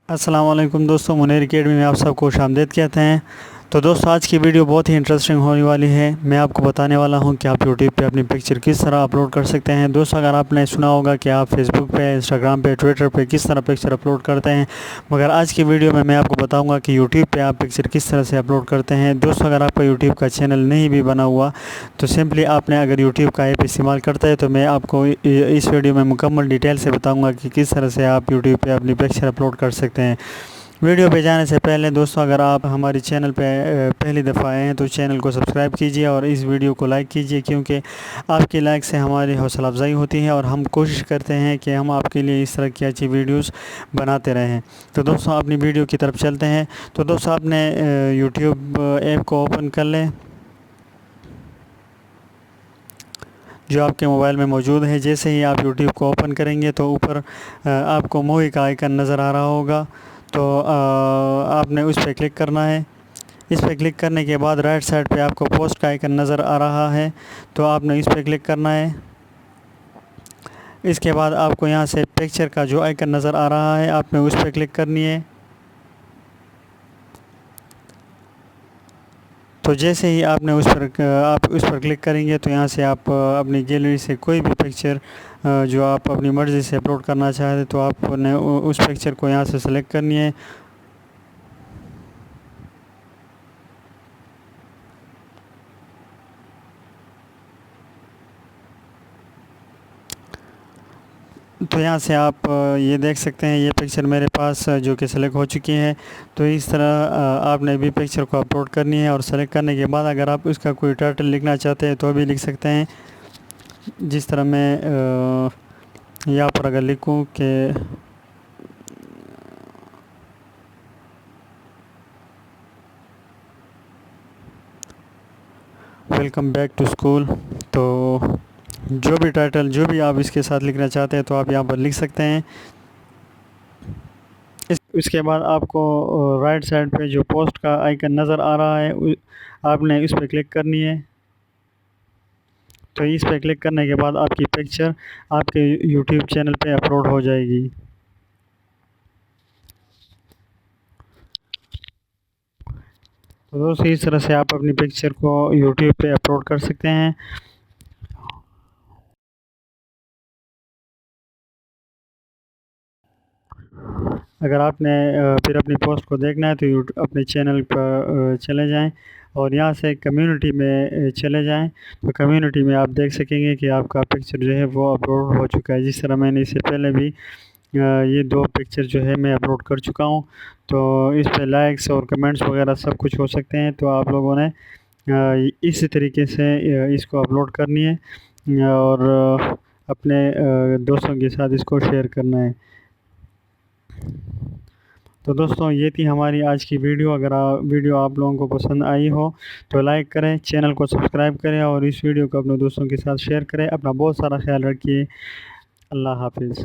अस्सलाम वालेकुम दोस्तों, मुनीर अकेडमी में आप सबको खुशामदीद कहते हैं। तो दोस्तों, आज की वीडियो बहुत ही इंटरेस्टिंग होने वाली है। मैं आपको बताने वाला हूं कि आप यूट्यूब पे अपनी पिक्चर किस तरह अपलोड कर सकते हैं। दोस्तों, अगर आपने सुना होगा कि आप फेसबुक पे, इंस्टाग्राम पे, ट्विटर पे किस तरह पिक्चर अपलोड करते हैं, मगर आज की वीडियो में मैं आपको बताऊंगा कि यूट्यूब पे आप पिक्चर किस तरह से अपलोड करते हैं। दोस्तों, अगर आपका यूट्यूब का चैनल नहीं भी बना हुआ तो सिंपली आपने अगर यूट्यूब का ऐप इस्तेमाल करता है तो मैं आपको इस वीडियो में मुकम्मल डिटेल से बताऊँगा कि किस तरह से आप यूट्यूब पर अपनी पिक्चर अपलोड कर सकते हैं। वीडियो पे जाने से पहले दोस्तों, अगर आप हमारे चैनल पे पहली दफ़ा आए हैं तो चैनल को सब्सक्राइब कीजिए और इस वीडियो को लाइक कीजिए, क्योंकि आपकी लाइक से हमारी हौसला अफजाई होती है और हम कोशिश करते हैं कि हम आपके लिए इस तरह की अच्छी वीडियोस बनाते रहें। तो दोस्तों, अपनी वीडियो की तरफ चलते हैं। तो दोस्तों, आपने यूट्यूब ऐप को ओपन कर लें जो आपके मोबाइल में मौजूद है। जैसे ही आप यूट्यूब को ओपन करेंगे तो ऊपर आपको मूवी का आइकन नज़र आ रहा होगा। तो आपने उस पर क्लिक करना है। इस पर क्लिक करने के बाद राइट साइड पे आपको पोस्ट का आइकन नज़र आ रहा है, तो आपने इस पर क्लिक करना है। इसके बाद आपको यहाँ से पिक्चर का जो आइकन नज़र आ रहा है आपने उस पर क्लिक करनी है। तो जैसे ही आपने आप उस पर क्लिक करेंगे तो यहाँ से आप अपनी गैलरी से कोई भी पिक्चर जो आप अपनी मर्ज़ी से अपलोड करना चाहते तो आपने उस पिक्चर को यहाँ से सेलेक्ट करनी है। तो यहाँ से आप ये देख सकते हैं, ये पिक्चर मेरे पास जो कि सेलेक्ट हो चुकी है। तो इस तरह आपने भी पिक्चर को अपलोड करनी है और सेलेक्ट करने के बाद अगर आप उसका कोई टाइटल लिखना चाहते हैं तो भी लिख सकते हैं। जिस तरह मैं यहाँ पर अगर लिखूँ कि वेलकम बैक टू स्कूल, तो जो भी टाइटल जो भी आप इसके साथ लिखना चाहते हैं तो आप यहाँ पर लिख सकते हैं। इसके बाद आपको राइट साइड पे जो पोस्ट का आइकन नज़र आ रहा है आपने इस पर क्लिक करनी है। तो इस पर क्लिक करने के बाद आपकी पिक्चर आपके यूट्यूब चैनल पे अपलोड हो जाएगी। तो दोस्तों, इस तरह से आप अपनी पिक्चर को यूट्यूब पे अपलोड कर सकते हैं। अगर आपने फिर अपनी पोस्ट को देखना है तो अपने चैनल पर चले जाएं और यहाँ से कम्युनिटी में चले जाएं। तो कम्युनिटी में आप देख सकेंगे कि आपका पिक्चर जो है वो अपलोड हो चुका है। जिस तरह मैंने इससे पहले भी ये 2 पिक्चर जो है मैं अपलोड कर चुका हूँ। तो इस पे लाइक्स और कमेंट्स वगैरह सब कुछ हो सकते हैं। तो आप लोगों ने इसी तरीके से इसको अपलोड करनी है और अपने दोस्तों के साथ इसको शेयर करना है। तो दोस्तों, ये थी हमारी आज की वीडियो। अगर वीडियो आप लोगों को पसंद आई हो तो लाइक करें, चैनल को सब्सक्राइब करें और इस वीडियो को अपने दोस्तों के साथ शेयर करें। अपना बहुत सारा ख्याल रखिए। अल्लाह हाफिज़।